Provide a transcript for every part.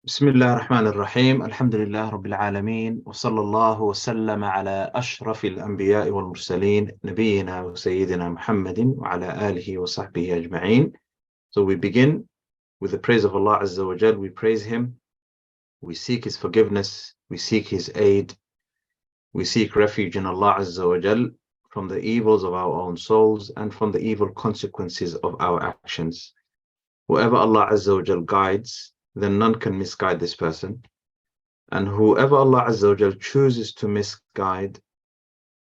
بسم الله الرحمن الرحيم الحمد لله رب العالمين وصلى الله وسلم على أشرف الأنبياء والمرسلين نبينا وسيدنا محمد وعلى آله وصحبه أجمعين. So we begin with the praise of Allah Azza wa Jal. We praise Him, we seek His forgiveness, we seek His aid, we seek refuge in Allah Azza wa Jal from the evils of our own souls and from the evil consequences of our actions. Whoever Allah Azza wa Jal guides, then none can misguide this person. And whoever Allah Azza wa Jal chooses to misguide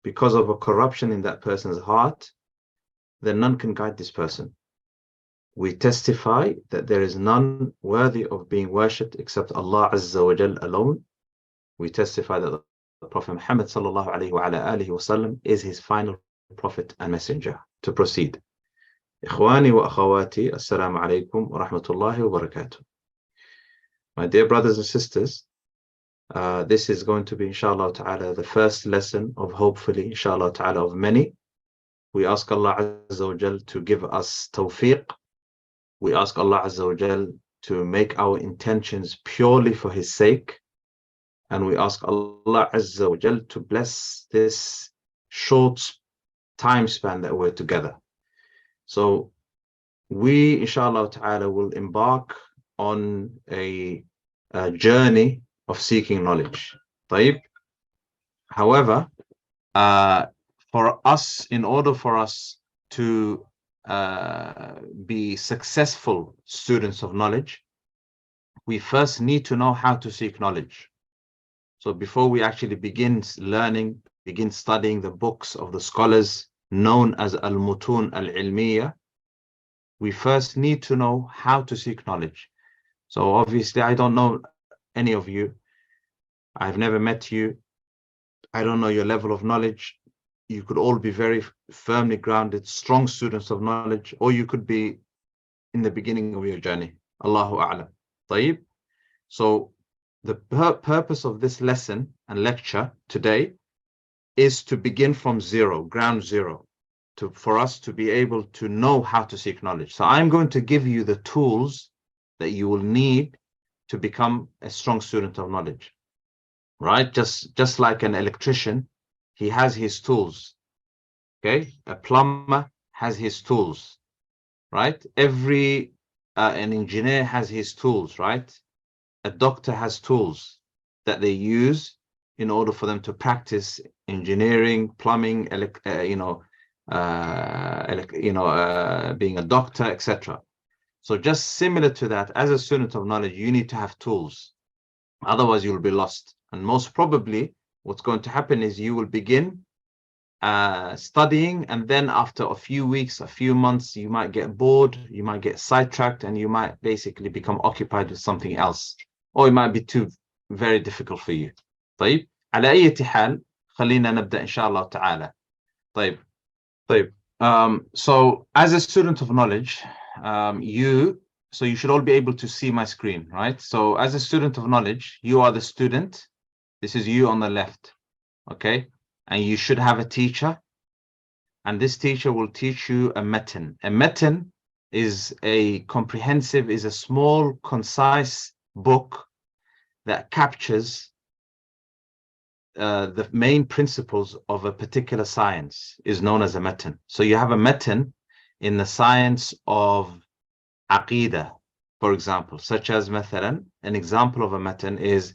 because of a corruption in that person's heart, then none can guide this person. We testify that there is none worthy of being worshipped except Allah Azza wa Jal alone. We testify that the Prophet Muhammad sallallahu alayhi wa ala alihi wa sallam is his final prophet and messenger. To proceed. Ikhwani wa akhawati, assalamu alaikum wa rahmatullahi wa barakatuh. My dear brothers and sisters, this is going to be, inshallah ta'ala, the first lesson of hopefully, inshallah ta'ala, of many. We ask Allah Azza wa Jal to give us tawfiq. We ask Allah Azza wa Jal to make our intentions purely for His sake. And we ask Allah Azza wa Jal to bless this short time span that we're together. So we, inshallah ta'ala, will embark on a journey of seeking knowledge. طيب. However, for us, in order for us to be successful students of knowledge, we first need to know how to seek knowledge. So before we actually begin learning, begin studying the books of the scholars known as al-mutun al-ilmiya, we first need to know how to seek knowledge. So obviously, I don't know any of you. I've never met you. I don't know your level of knowledge. You could all be very firmly grounded, strong students of knowledge, or you could be in the beginning of your journey. Allahu A'lam. طيب. So the purpose of this lesson and lecture today is to begin from zero, ground zero, for us to be able to know how to seek knowledge. So I'm going to give you the tools that you will need to become a strong student of knowledge, right? Just like an electrician, he has his tools, okay? A plumber has his tools, right? An engineer has his tools, right? A doctor has tools that they use in order for them to practice engineering, plumbing, being a doctor, etc. So just similar to that, as a student of knowledge, you need to have tools. Otherwise, you'll be lost. And most probably, what's going to happen is you will begin studying, and then after a few weeks, a few months, you might get bored, you might get sidetracked, and you might basically become occupied with something else. Or it might be too very difficult for you. طيب. على أي حال خلينا نبدأ إن شاء الله تعالى. طيب. So as a student of knowledge, you should all be able to see my screen, right? So as a student of knowledge, you are the student. This is you on the left, okay? And you should have a teacher, and this teacher will teach you a matan. A matan is a small, concise book that captures the main principles of a particular science, is known as a matan. So you have a matan in the science of Aqidah, for example, such as مثلا, an example of a matan is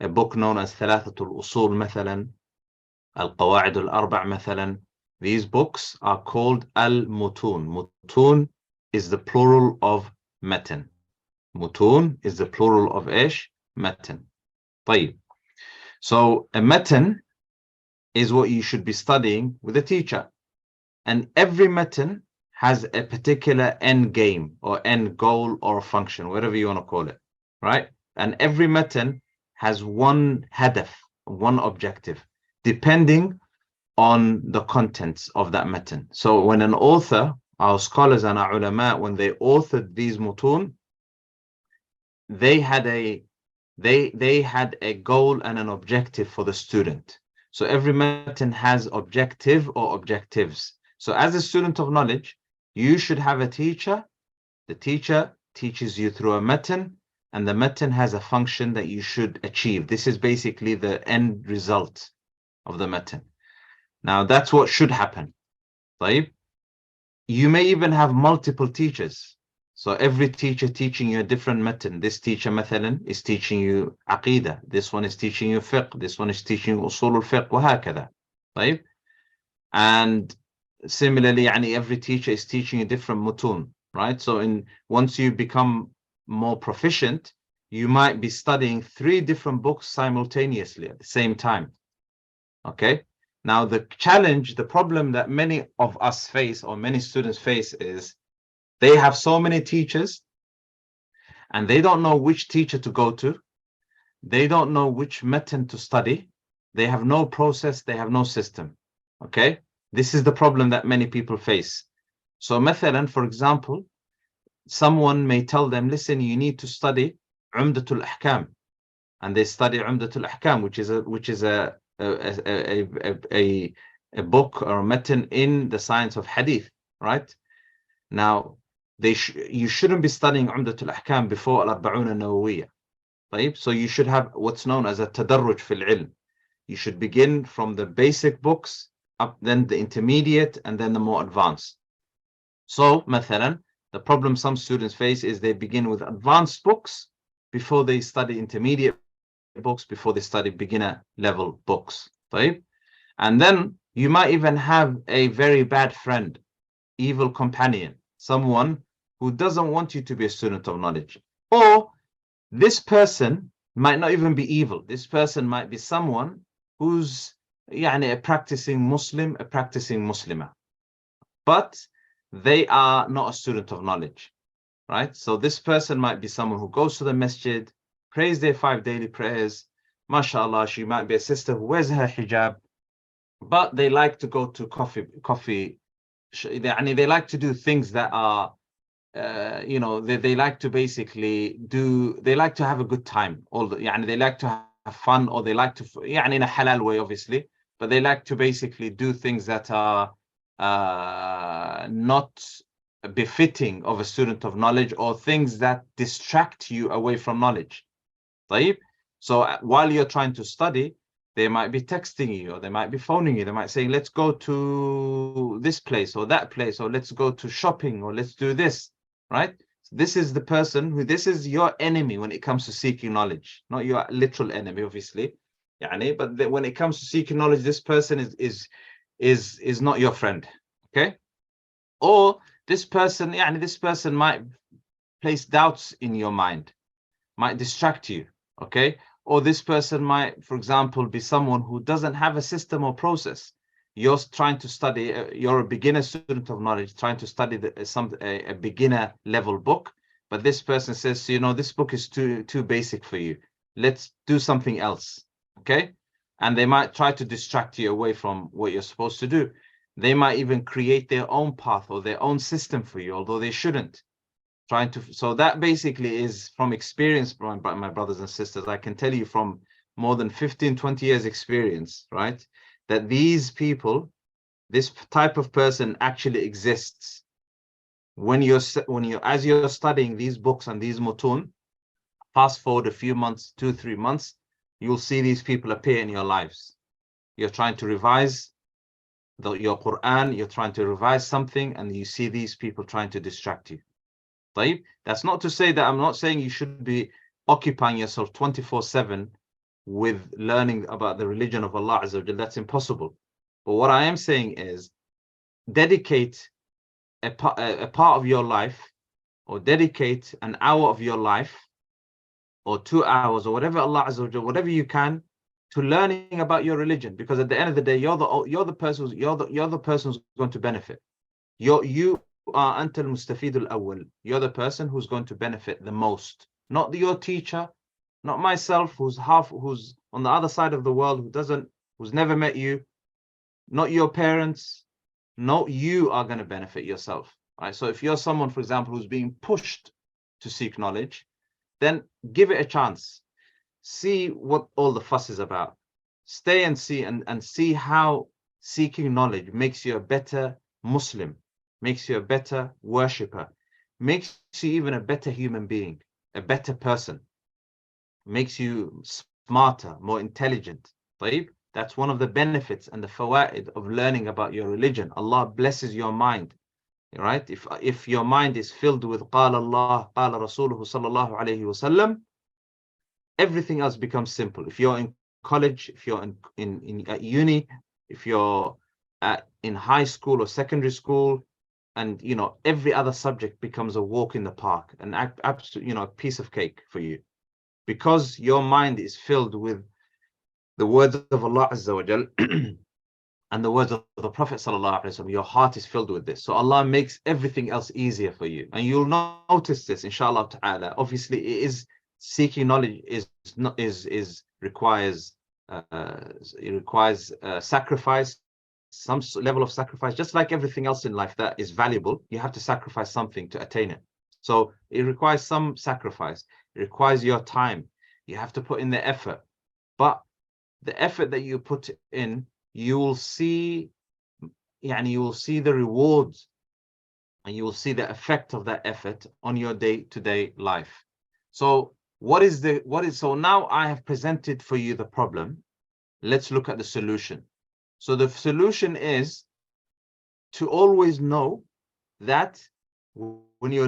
a book known as ثلاثة الأصول مثلا, القواعد الأربع مثلا. These books are called al-mutun. Mutun is the plural of matan. Mutun is the plural of ish? Matan. طيب. So a matan is what you should be studying with a teacher. And every matan has a particular end game or end goal or function, whatever you want to call it, right? And every matan has one hadaf, one objective, depending on the contents of that matan. So when an author, our scholars and our ulama, when they authored these mutun, they had a goal and an objective for the student. So every matan has objective or objectives. So as a student of knowledge, you should have a teacher. The teacher teaches you through a matan, and the matan has a function that you should achieve. This is basically the end result of the matan. Now, that's what should happen. طيب? You may even have multiple teachers. So every teacher teaching you a different matan. This teacher, مثلا, is teaching you aqidah. This one is teaching you fiqh. This one is teaching you usul al-fiqh, وهكذا. طيب? And similarly, يعني, every teacher is teaching a different mutun, right? So once you become more proficient, you might be studying 3 different books simultaneously at the same time. Okay? Now, the challenge, the problem that many of us face, or many students face, is they have so many teachers and they don't know which teacher to go to. They don't know which method to study. They have no process, they have no system. Okay? This is the problem that many people face. So, مثلا, for example, someone may tell them, listen, you need to study Umdatul Ahkam. And they study Umdatul Ahkam, which is a book or a matan in the science of hadith, right? Now, you shouldn't be studying Umdatul Ahkam before Al-Arba'un An-Nawawiyya. طيب? So you should have what's known as a tadarruj fil ilm. You should begin from the basic books, up then the intermediate, and then the more advanced. So, مثلا, the problem some students face is they begin with advanced books before they study intermediate books, before they study beginner level books. طيب? And then you might even have a very bad friend, evil companion, someone who doesn't want you to be a student of knowledge. Or this person might not even be evil. This person might be someone who's يعني, a practicing Muslim, a practicing Muslimah. But they are not a student of knowledge, right? So this person might be someone who goes to the masjid, prays their 5 daily prayers. MashaAllah, she might be a sister who wears her hijab, but they like to go to coffee. They like to do things that are, they like to basically they like to have a good time. They like to have fun, or they like to, in a halal way, obviously, but they like to basically do things that are not befitting of a student of knowledge, or things that distract you away from knowledge. طيب? So while you're trying to study, they might be texting you, or they might be phoning you. They might say, let's go to this place or that place, or let's go to shopping, or let's do this, right? This is the person this is your enemy when it comes to seeking knowledge. Not your literal enemy, obviously. But when it comes to seeking knowledge, this person is not your friend. Okay? Or this person might place doubts in your mind, might distract you. Okay? Or this person might, for example, be someone who doesn't have a system or process. You're trying to study, you're a beginner student of knowledge, trying to study a beginner level book, but this person says, this book is too basic for you. Let's do something else. Okay? And they might try to distract you away from what you're supposed to do. They might even create their own path or their own system for you, although they shouldn't. So that basically is from experience, my brothers and sisters. I can tell you from more than 15, 20 years experience, right, that these people, this type of person actually exists. As you're studying these books and these mutun, fast forward a few months, 2-3 months, you'll see these people appear in your lives. You're trying to revise your Quran, you're trying to revise something, and you see these people trying to distract you. طيب? That's not to say that I'm not saying you should be occupying yourself 24/7 with learning about the religion of Allah Azza wa Jalla. That's impossible. But what I am saying is, dedicate a part of your life, or dedicate an hour of your life, or 2 hours, or whatever Allah Azza wa Jalla, whatever you can, to learning about your religion. Because at the end of the day, you're the person who's going to benefit. You are anta al-mustafid al-awwal. You're the person who's going to benefit the most, not your teacher, not myself, who's on the other side of the world, who's never met you, not your parents. No, you are going to benefit yourself, right? So if you're someone, for example, who's being pushed to seek knowledge, then give it a chance. See what all the fuss is about. Stay and see how seeking knowledge makes you a better Muslim, makes you a better worshipper, makes you even a better human being, a better person. makes you smarter, more intelligent. طيب? That's one of the benefits and the fawaid of learning about your religion. Allah blesses your mind, right? If your mind is filled with قال الله قال رسوله صلى الله عليه وسلم, everything else becomes simple. If you're in college, if you're at uni, if you're in high school or secondary school, and every other subject becomes a walk in the park, an absolute a piece of cake for you, because your mind is filled with the words of Allah Azza wa Jal and the words of the Prophet Sallallahu Alaihi Wasallam. Your heart is filled with this, so Allah makes everything else easier for you, and you'll notice this, inshallah ta'ala. Obviously, seeking knowledge requires sacrifice, some level of sacrifice. Just like everything else in life that is valuable, you have to sacrifice something to attain it. So it requires some sacrifice. It requires your time. You have to put in the effort. But the effort that you put in, you will see the rewards, and you will see the effect of that effort on your day-to-day life. So so now I have presented for you the problem. Let's look at the solution. So the solution is to always know that when you're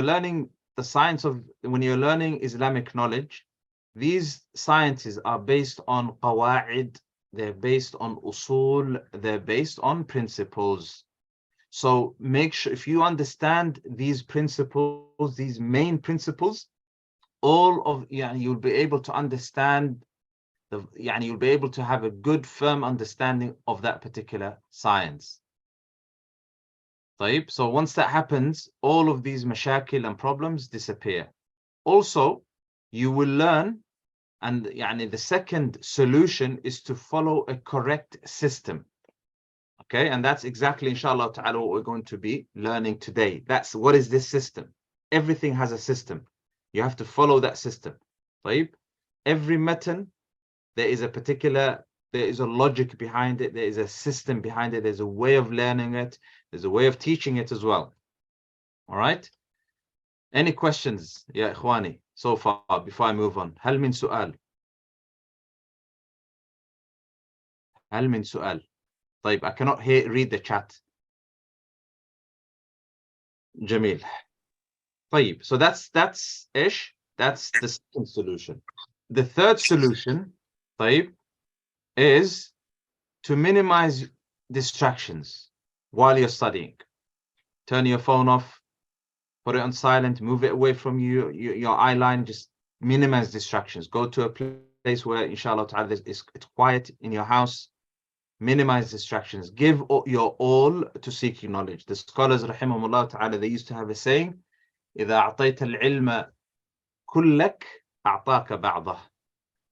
learning Islamic knowledge, these sciences are based on qawaid, they're based on usul, they're based on principles. So make sure, if you understand these principles, these main principles, you'll be able to understand you'll be able to have a good, firm understanding of that particular science. طيب. So once that happens, all of these mashakil and problems disappear. Also, you will learn, and the second solution is to follow a correct system. Okay, and that's exactly, inshallah ta'ala, what we're going to be learning today. What is this system? Everything has a system. You have to follow that system. طيب. Every matan, there is a logic behind it, there is a system behind it, there's a way of learning it, there's a way of teaching it as well. All right? Any questions, ya ikhwani, so far, before I move on? هل من سؤال؟ هل من سؤال؟ طيب, I cannot read the chat. جميل. طيب, so that's the second solution. The third solution, طيب, is to minimize distractions while you're studying. Turn your phone off, put it on silent, move it away from you, your eye line, just minimize distractions. Go to a place where, inshallah ta'ala, it's quiet in your house. Minimize distractions. Give your all to seeking knowledge. The scholars, rahimahumullah ta'ala, they used to have a saying, إذا أعطيت العلم كلك أعطاك بعضه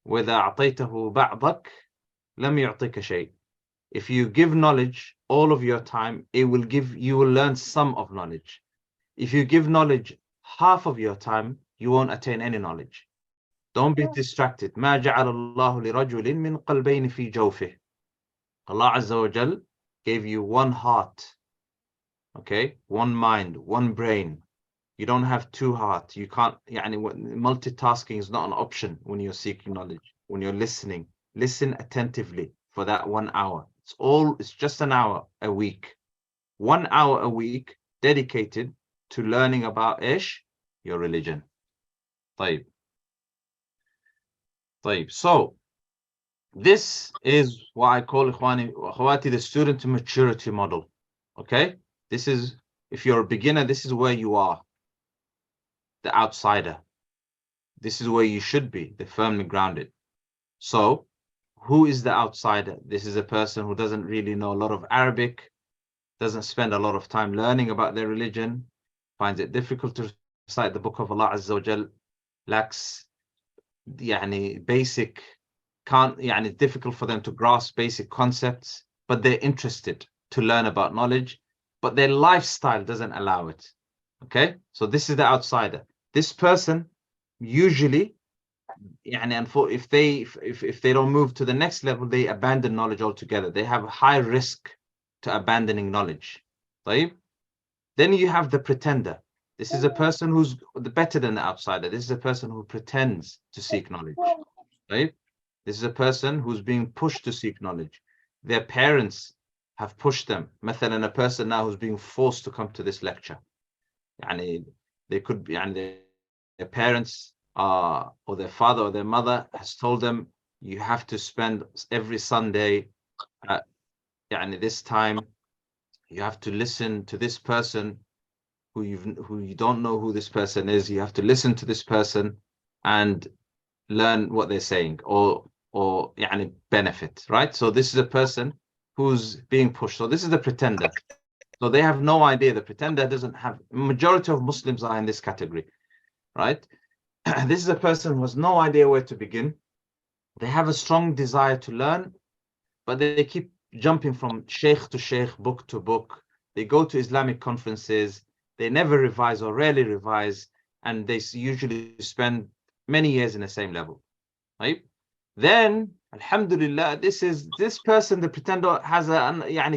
وإذا أعطيته بعضك لم يعطيك شيء. If you give knowledge all of your time, you will learn some of knowledge. If you give knowledge half of your time, you won't attain any knowledge. Don't be distracted. ما جعل الله لرجل من قلبين في جوفه. Allah Azza wa Jal gave you one heart, okay, one mind, one brain. You don't have two hearts. You can't, multitasking is not an option when you're seeking knowledge. When you're listening, listen attentively for that 1 hour. It's just an hour a week. 1 hour a week dedicated to learning about your religion. طيب. So this is what I call, ikhwani wa akhwati, the student maturity model. Okay, this is, if you're a beginner, this is where you are, the outsider. This is where you should be, the firmly grounded. So who is the outsider? This is a person who doesn't really know a lot of Arabic, doesn't spend a lot of time learning about their religion, finds it difficult to recite the book of Allah Azza wa Jal, lacks basic, it's difficult for them to grasp basic concepts, but they're interested to learn about knowledge, but their lifestyle doesn't allow it. Okay, so this is the outsider. This person usually, if they don't move to the next level, they abandon knowledge altogether. They have a high risk to abandoning knowledge. Right? Then you have the pretender. This is a person who's better than the outsider. This is a person who pretends to seek knowledge, right? This is a person who's being pushed to seek knowledge. Their parents have pushed them. مثلا, a person now who's being forced to come to this lecture. يعني, they could be, and their parents or their father or their mother has told them, you have to spend every Sunday at this time, you have to listen to this person who you don't know who this person is. You have to listen to this person and learn what they're saying, or benefit, right? So this is a person who's being pushed. So this is the pretender. So they have no idea. The pretender doesn't have. Majority of Muslims are in this category, right? This is a person who has no idea where to begin. They have a strong desire to learn, but they keep jumping from sheikh to sheikh, book to book. They go to Islamic conferences. They never revise or rarely revise, and they usually spend many years in the same level, right? Then, alhamdulillah, this person, the pretender, has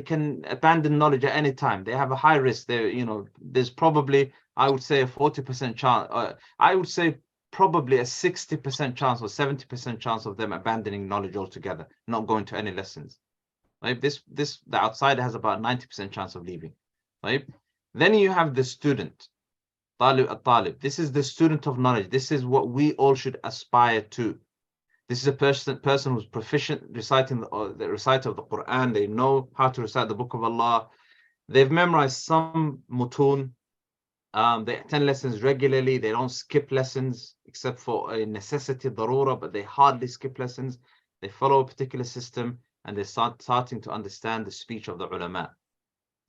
can abandon knowledge at any time. They have a high risk. There's probably, I would say, a 40% chance. I would say probably a 60% chance or 70% chance of them abandoning knowledge altogether, not going to any lessons. Right? The outsider has about 90% chance of leaving. Right? Then you have the student, talib. This is the student of knowledge. This is what we all should aspire to. This is a person who's proficient reciting the reciter of the Quran. They know how to recite the Book of Allah. They've memorized some mutun. They attend lessons regularly. They don't skip lessons except for a necessity, darura, but they hardly skip lessons. They follow a particular system, and they're starting to understand the speech of the ulama.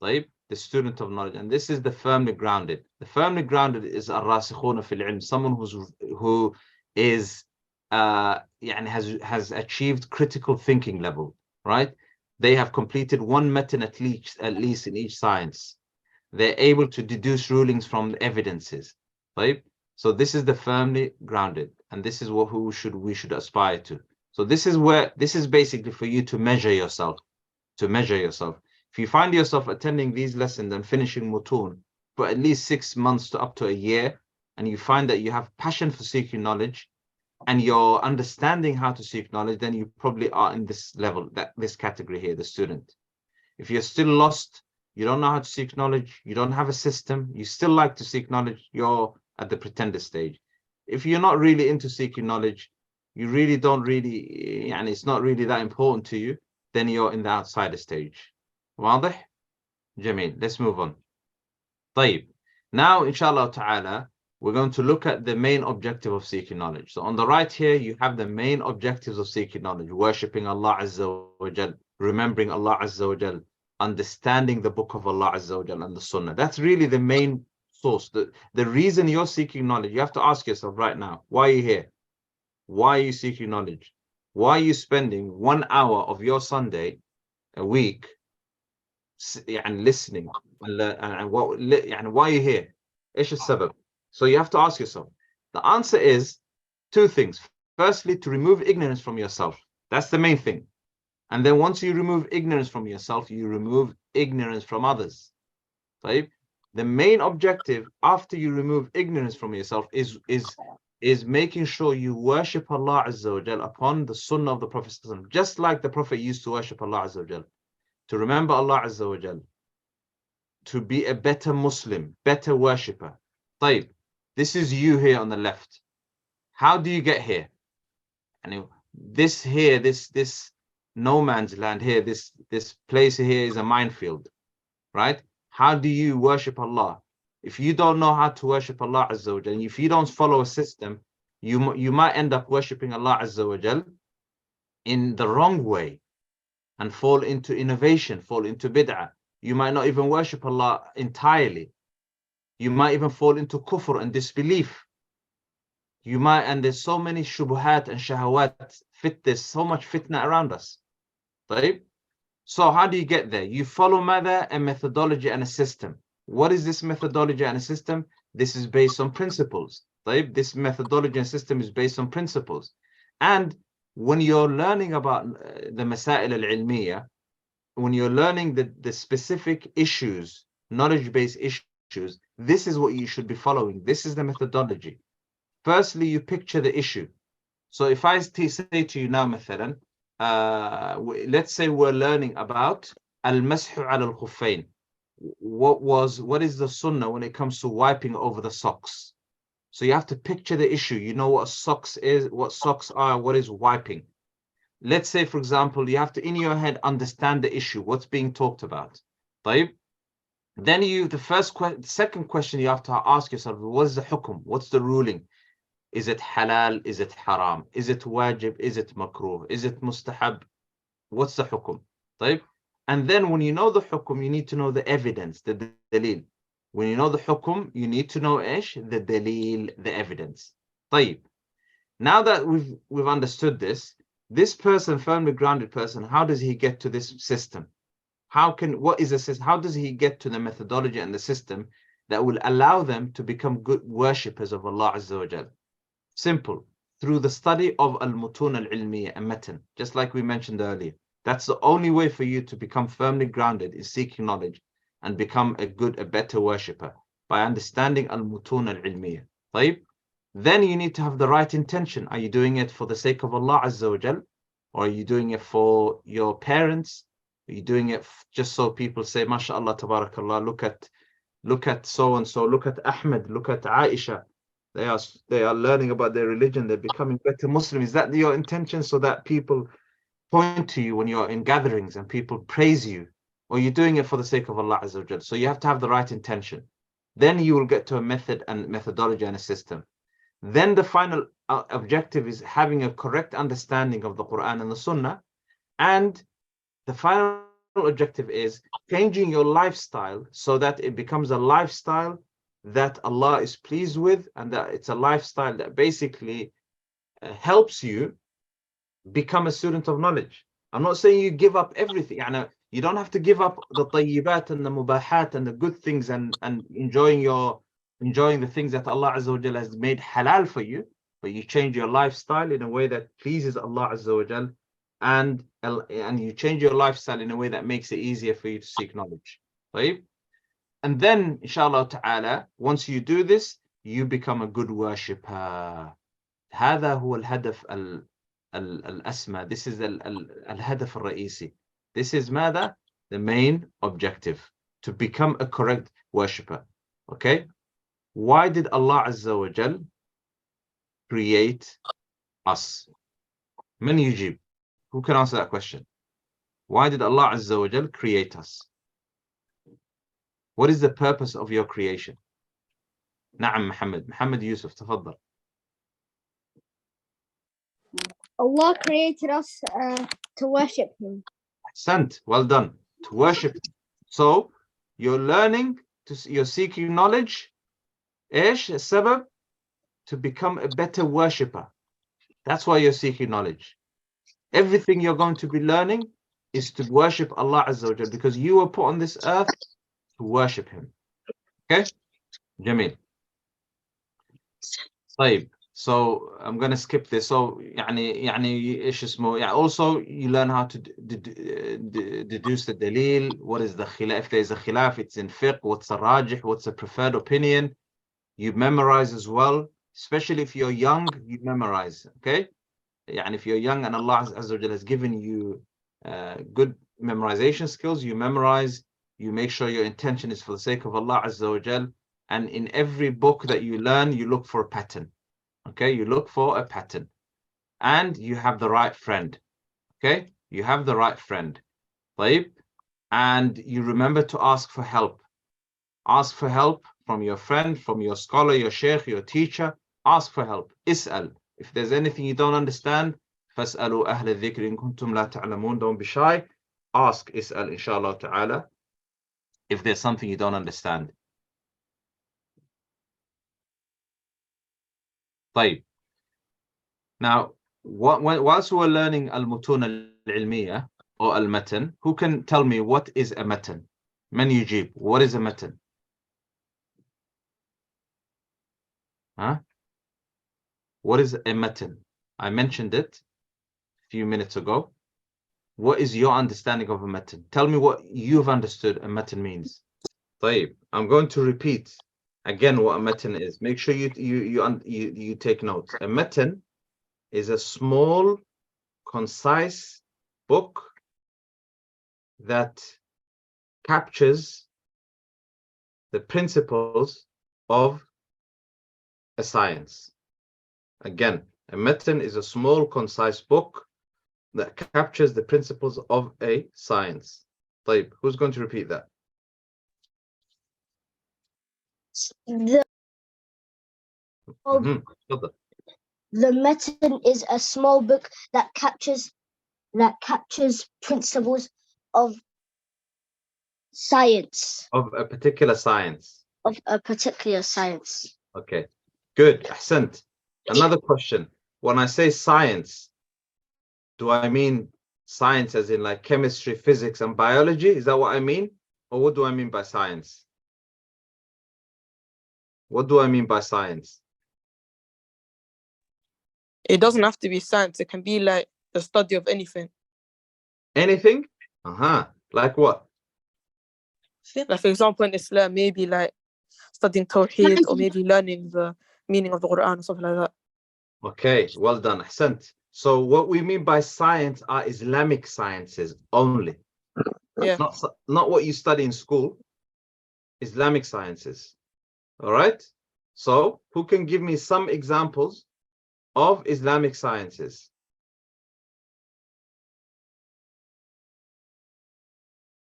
Right? The student of knowledge. And this is the firmly grounded. The firmly grounded is ar-rasikhuna fil ilm, someone who is has achieved critical thinking level, right? They have completed one matan at least in each science. They're able to deduce rulings from the evidences, right? So this is the firmly grounded, and this is what we should aspire to. So this is basically for you to measure yourself. If you find yourself attending these lessons and finishing mutun for at least 6 months to up to a year, and you find that you have passion for seeking knowledge, and you're understanding how to seek knowledge, then you probably are in this level, this category here, the student. If you're still lost, you don't know how to seek knowledge, you don't have a system, you still like to seek knowledge, you're at the pretender stage. If you're not really into seeking knowledge, you really don't really, and it's not really that important to you, then you're in the outsider stage. واضح? جميل. Let's move on. طيب. Now, inshallah ta'ala, we're going to look at the main objective of seeking knowledge. So on the right here, you have the main objectives of seeking knowledge: worshipping Allah Azza wa Jal, remembering Allah Azza wa Jal, understanding the book of Allah Azza wa Jal and the Sunnah. That's really the main source. The reason you're seeking knowledge, you have to ask yourself right now, why are you here? Why are you seeking knowledge? Why are you spending 1 hour of your Sunday a week listening? And why are you here? ايش السبب? So you have to ask yourself. The answer is 2 things. Firstly, to remove ignorance from yourself. That's the main thing. And then once you remove ignorance from yourself, you remove ignorance from others. Right? The main objective after you remove ignorance from yourself is making sure you worship Allah Azza wa Jal upon the Sunnah of the Prophet, just like the Prophet used to worship Allah Azza wa Jal. To remember Allah Azza wa Jal, to be a better Muslim, better worshipper. طيب, this is you here on the left. How do you get here? And this here, this no man's land here, this place here is a minefield, right? How do you worship Allah? If you don't know how to worship Allah Azza wa Jal, and if you don't follow a system, you might end up worshiping Allah Azza wa Jal in the wrong way and fall into innovation, fall into bid'ah. You might not even worship Allah entirely. You might even fall into kufr and disbelief. And there's so many shubuhat and shahawat, there's so much fitna around us. Right? So how do you get there? You follow a methodology and a system. What is this methodology and a system? This is based on principles. Right? This methodology and system is based on principles. And when you're learning about the masail al-ilmiyya, when you're learning the specific issues, knowledge-based issues issues, this is what you should be following. This is the methodology. Firstly, you picture the issue. So if I say to you now, مثلا, let's say we're learning about al-mashu ala al-khuffayn. What is the sunnah when it comes to wiping over the socks? So you have to picture the issue. You know what socks is, what socks are, what is wiping. Let's say, for example, you have to, in your head, understand the issue, what's being talked about. طيب? Then the second question you have to ask yourself, what is the hukum? What's the ruling? Is it halal? Is it haram? Is it wajib? Is it makruh? Is it mustahab? What's the hukum? طيب? And then when you know the hukum, you need to know the evidence, the dalil. When you know the hukum, you need to know the dalil, the evidence. طيب. Now that we've understood this person, firmly grounded person, how does he get to this system? How does he get to the methodology and the system that will allow them to become good worshippers of Allah Azza wa Jal? Simple. Through the study of al-mutun al-ilmiya and matan, just like we mentioned earlier. That's the only way for you to become firmly grounded in seeking knowledge and become a better worshipper, by understanding al-mutun al-ilmiya. طيب? Then you need to have the right intention. Are you doing it for the sake of Allah Azza wa Jal? Or are you doing it for your parents? Are you doing it just so people say, MashaAllah, Tabarakallah, look at so and so, look at Ahmed, look at Aisha. They are learning about their religion, they're becoming better Muslims. Is that your intention, so that people point to you when you're in gatherings and people praise you? Or are you doing it for the sake of Allah Azza wa Jal? So you have to have the right intention. Then you will get to a method and methodology and a system. Then the final objective is having a correct understanding of the Quran and the Sunnah. And the final objective is changing your lifestyle so that it becomes a lifestyle that Allah is pleased with, and that it's a lifestyle that basically helps you become a student of knowledge. I'm not saying you give up everything. You don't have to give up the tayyibat and the mubahat and the good things and enjoying the things that Allah Azza wa Jal has made halal for you, but you change your lifestyle in a way that pleases Allah Azza wa Jal, and you change your lifestyle in a way that makes it easier for you to seek knowledge. Right? And then, inshallah ta'ala, once you do this, you become a good worshipper. هذا هو الهدف الأسمى. This is الهدف الرئيسي. This is ماذا? The main objective, to become a correct worshipper. Okay? Why did Allah Azza wa Jal create us? من يجيب? Who can answer that question? Why did Allah Azza wa Jal create us? What is the purpose of your creation? نعم محمد يوسف تفضل. Allah created us to worship Him. أحسنت, well done. To worship Him. So you're learning, you're seeking knowledge. إيش السبب? To become a better worshipper. That's why you're seeking knowledge. Everything you're going to be learning is to worship Allah Azza wa Jal, because you were put on this earth to worship Him. Okay? Jamil. طيب. So I'm going to skip this. So إيش اسمه? Also you learn how to deduce the dalil. What is the khilaf? If there's a khilaf, it's in fiqh. What's the rajih? What's the preferred opinion? You memorize as well. Especially if you're young, you memorize. Okay? If you're young and Allah Azza wa Jalla has given you good memorization skills, you memorize. You make sure your intention is for the sake of Allah Azza wa Jal. And in every book that you learn, you look for a pattern. Okay, you look for a pattern. And you have the right friend. Okay, you have the right friend. طيب? And you remember to ask for help. Ask for help from your friend, from your scholar, your sheikh, your teacher. Ask for help. Is'al. If there's anything you don't understand, فَاسْأَلُوا أَهْلَ الذِّكْرِ إِن كُنتُمْ لَا تَعْلَمُونَ. Don't be shy. Ask, is'al, inshallah ta'ala, if there's something you don't understand. طيب. Now, whilst we're learning al-mutun al-ilmiya or al-matan, who can tell me what is a matan? Man yujib, what is a matan? Huh? What is a matan? I mentioned it a few minutes ago. What is your understanding of a matan? Tell me what you've understood a matan means. طيب, I'm going to repeat again what a matan is. Make sure you take notes. A matan is a small, concise book that captures the principles of a science. Again, a matan is a small, concise book that captures the principles of a science. طيب, who's going to repeat that? تفضل. The matan is a small book that captures principles of science. Of a particular science. Of a particular science. Okay, good. أحسنت. Another question. When I say science, do I mean science as in like chemistry, physics, and biology? Is that what I mean? Or what do I mean by science? What do I mean by science? It doesn't have to be science. It can be like the study of anything. Anything? Like what? Like for example, in Islam, maybe like studying Tawheed or maybe learning the meaning of the Quran or something like that. Okay, well done. أحسنت. So what we mean by science are Islamic sciences only. Yeah. Not what you study in school. Islamic sciences. All right? So who can give me some examples of Islamic sciences?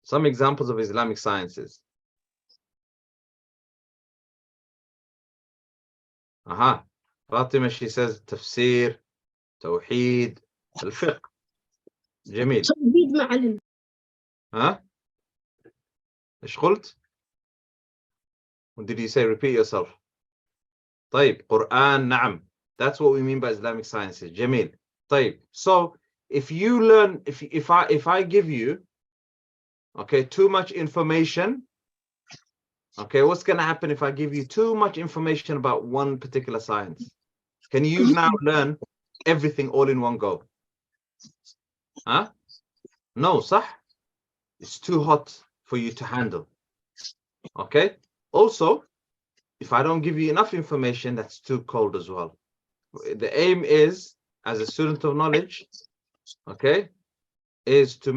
Some examples of Islamic sciences. Fatima, she says tafsir, tawheed, al-fiqh. جميل. توحيد معلم. ايش قلت? What did you say? Repeat yourself. طيب, Quran, نعم. That's what we mean by Islamic sciences. جميل. طيب, so if you learn, if I give you, okay, too much information, okay, what's going to happen if I give you too much information about one particular science? Can you now learn everything all in one go? No, صح? It's too hot for you to handle. Okay? Also, if I don't give you enough information, that's too cold as well. The aim is, as a student of knowledge, okay, is to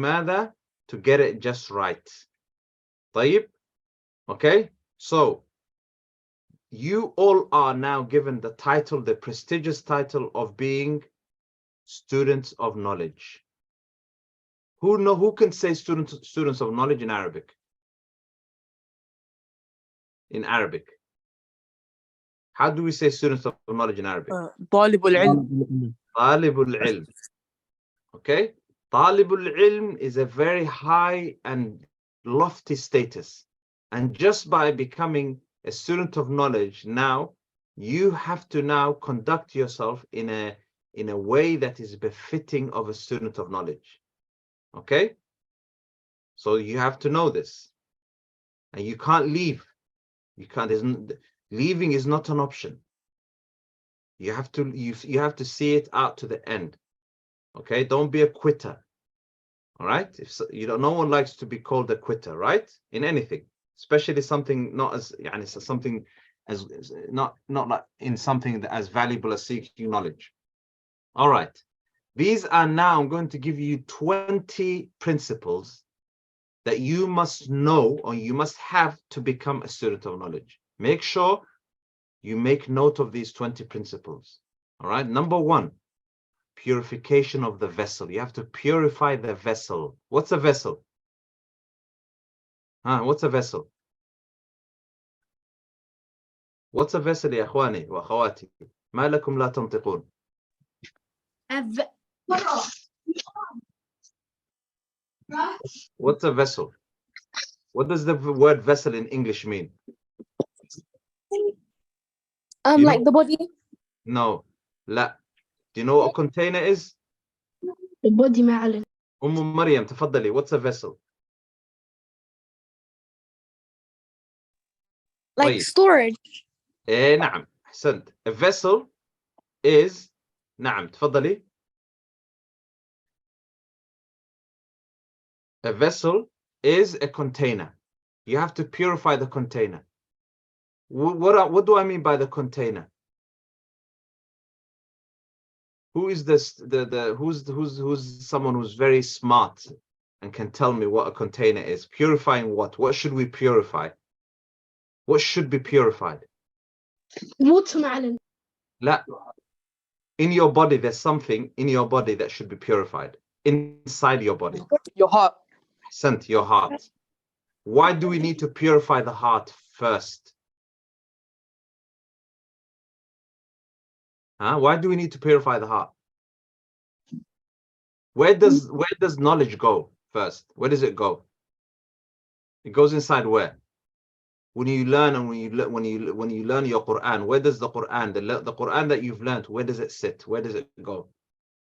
get it just right. طيب? Okay? So, you all are now given the title, the prestigious title of being students of knowledge. Who can say students of knowledge in Arabic? In Arabic, how do we say students of knowledge in Arabic? طالب العلم. طالب العلم. Okay, طالب العلم is a very high and lofty status, and just by becoming a student of knowledge, now you have to now conduct yourself in a way that is befitting of a student of knowledge. Okay, so you have to know this, and you can't leave. You can't. Leaving is not an option. You have to see it out to the end. Okay, don't be a quitter. All right, no one likes to be called a quitter, right? In anything, especially something not as something as not like in something as valuable as seeking knowledge. All right, these are now, I'm going to give you 20 principles that you must know or you must have to become a student of knowledge. Make sure you make note of these 20 principles. All right, number 1, purification of the vessel. You have to purify the vessel. What's a vessel? What's a vessel? What's a vessel يا اخواني واخواتي؟ ما لكم لا تنطقون؟ What's a vessel? What does the word vessel in English mean? Like the body. No. لا. Do you know what a container is? The body معلم. مريم تفضلي. What's a vessel? Like طيب. storage. نعم. أحسنت. A vessel is نعم تفضلي. A vessel is a container. You have to purify the container. What do I mean by the container? Who is this? Who's someone who's very smart and can tell me what a container is? Purifying what? What should we purify? What should be purified? Water, معلم. La. In your body, there's something in your body that should be purified. Inside your body. Your heart. Sent your heart. Why do we need to purify the heart first? Why do we need to purify the heart? Where does knowledge go first? Where does it go? It goes inside where? When you learn and when you learn your Quran, where does the Quran, the Quran that you've learned, where does it sit? Where does it go?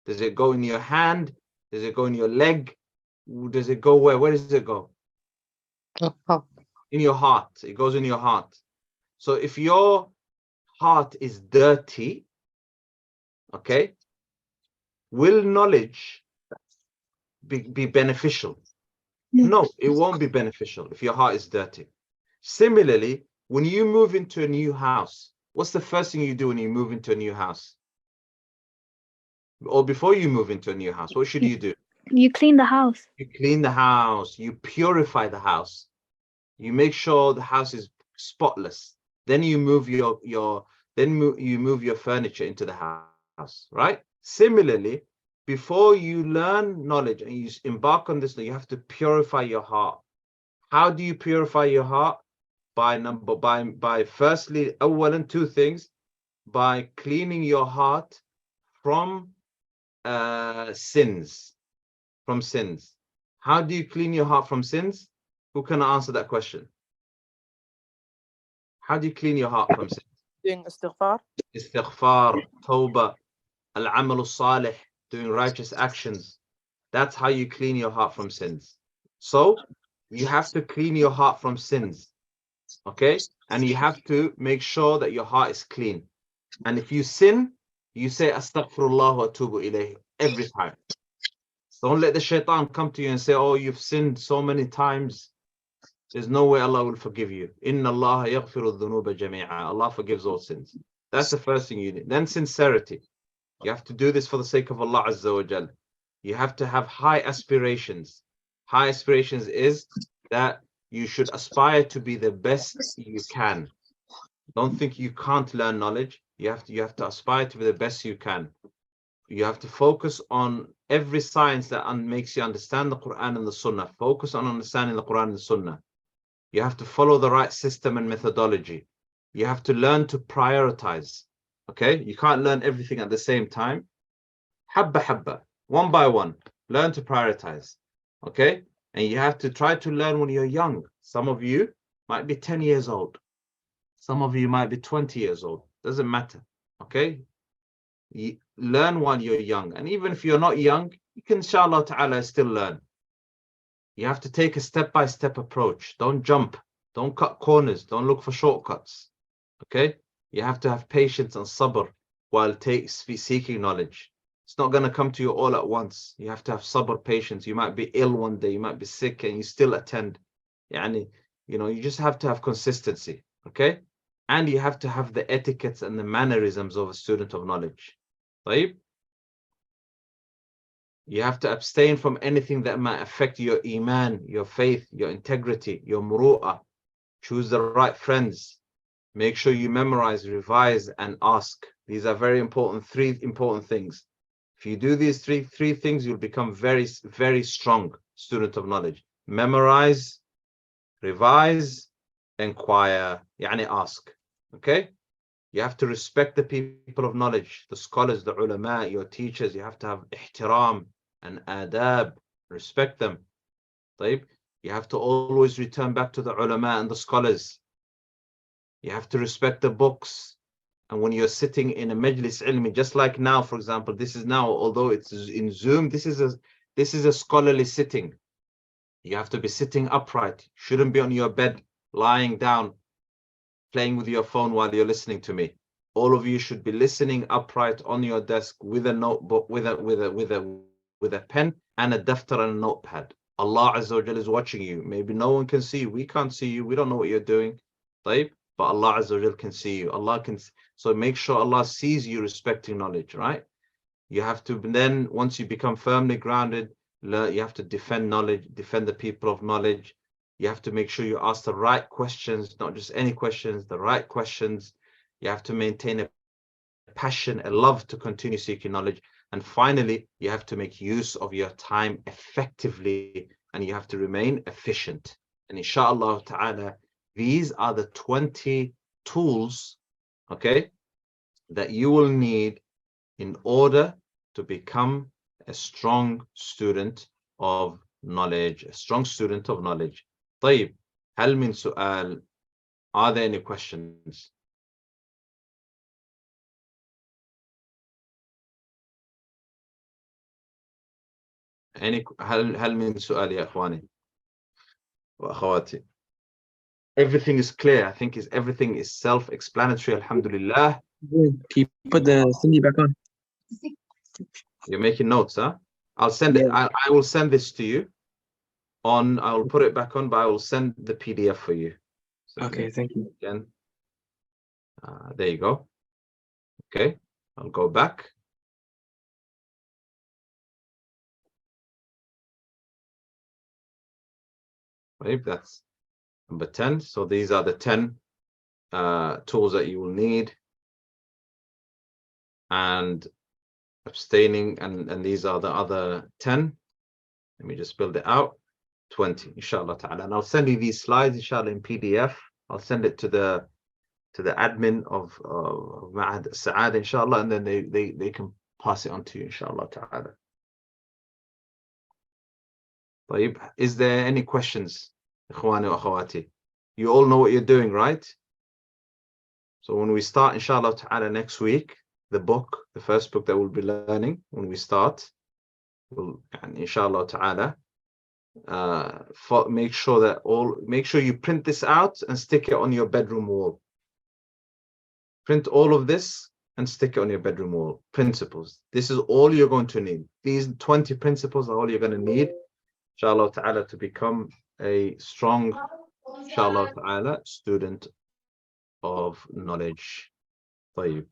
Does it go in your hand? Does it go in your leg? Does it go where? Where does it go? In your heart. It goes in your heart. So if your heart is dirty, okay, will knowledge be beneficial? No, it won't be beneficial if your heart is dirty. Similarly, when you move into a new house, what's the first thing you do when you move into a new house? Or before you move into a new house, what should you do? You clean the house. You clean the house, you purify the house. You make sure the house is spotless. Then you move you move your furniture into the house, right? Similarly, before you learn knowledge and you embark on this, you have to purify your heart. How do you purify your heart? By firstly, awalan, two things, by cleaning your heart from sins. From sins. How do you clean your heart from sins? Who can answer that question? How do you clean your heart from sins? Doing istighfar. Istighfar, tawbah, al-amal al-salih, doing righteous actions. That's how you clean your heart from sins. So you have to clean your heart from sins, okay? And you have to make sure that your heart is clean. And if you sin, you say astaghfirullah wa atubu ilayh every time. Don't let the shaitan come to you and say, oh, you've sinned so many times. There's no way Allah will forgive you. Inna Allah yaghfiru dhunuba jami'a. Allah forgives all sins. That's the first thing you need. Then sincerity. You have to do this for the sake of Allah Azza wa Jal. You have to have high aspirations. High aspirations is that you should aspire to be the best you can. Don't think you can't learn knowledge. You have to aspire to be the best you can. You have to focus on every science that makes you understand the Quran and the Sunnah. Focus on understanding the Quran and the Sunnah. You have to follow the right system and methodology. You have to learn to prioritize. Okay? You can't learn everything at the same time. Habba habba, one by one. Learn to prioritize. Okay? And you have to try to learn when you're young. Some of you might be 10 years old. Some of you might be 20 years old. Doesn't matter. Okay? You learn while you're young. And even if you're not young, you can, inshallah ta'ala, still learn. You have to take a step-by-step approach. Don't jump. Don't cut corners. Don't look for shortcuts. Okay? You have to have patience and sabr while seeking knowledge. It's not going to come to you all at once. You have to have sabr, patience. You might be ill one day. You might be sick and you still attend. Yani, you just have to have consistency. Okay? And you have to have the etiquettes and the mannerisms of a student of knowledge. Right? You have to abstain from anything that might affect your iman, your faith, your integrity, your muru'ah. Choose the right friends. Make sure you memorize, revise, and ask. These are very important, three important things. If you do these three things, you'll become very, very strong student of knowledge. Memorize, revise, inquire, yani ask. Okay? You have to respect the people of knowledge, the scholars, the ulama, your teachers. You have to have ihtiram and adab. Respect them. You have to always return back to the ulama and the scholars. You have to respect the books. And when you're sitting in a majlis ilmi, just like now, for example, this is now, although it's in Zoom, this is a scholarly sitting. You have to be sitting upright. Shouldn't be on your bed, lying down, playing with your phone while you're listening to me. All of you should be listening upright on your desk with a notebook, with a pen and a daftar and a notepad. Allah Azza wa Jal is watching you. Maybe no one can see you. We can't see you. We don't know what you're doing. طيب? But Allah Azza wa Jal can see you. Allah can. So make sure Allah sees you respecting knowledge, right? You have to then, once you become firmly grounded, you have to defend knowledge, defend the people of knowledge. You have to make sure you ask the right questions, not just any questions, the right questions. You have to maintain a passion, a love to continue seeking knowledge. And finally, you have to make use of your time effectively, and you have to remain efficient. And inshallah ta'ala, these are the 20 tools, okay, that you will need in order to become a strong student of knowledge, a strong student of knowledge. طيب, هل من سؤال? Are there any questions? هل من سؤال يا إخواني وأخواتي? Everything is clear. I think everything is self-explanatory. Alhamdulillah. Can you put the thingy back on? You're making notes, huh? I'll send it. I will send this to you. I will put it back on, but I will send the PDF for you. So Okay, thank you. Again. There you go. Okay, I'll go back. Right, that's number 10. So these are the 10 tools that you will need. And abstaining, and these are the other 10. Let me just build it out. 20, inshallah ta'ala. And I'll send you these slides, inshallah, in PDF. I'll send it to the admin of Ma'had Sa'ad, inshallah, and then they can pass it on to you, inshallah ta'ala. طيب, is there any questions, ikhwani wa akhawati? You all know what you're doing, right? So when we start, inshallah ta'ala, next week, the first book that we'll be learning when we start, and inshallah ta'ala, make sure you print this out and stick it on your bedroom wall. Print all of this and stick it on your bedroom wall. Principles. This is all you're going to need. These 20 principles are all you're going to need, inshallah ta'ala, to become a strong, inshallah ta'ala, student of knowledge. طيب.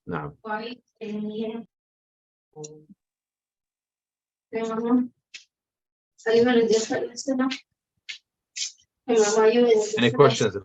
نعم. Any questions?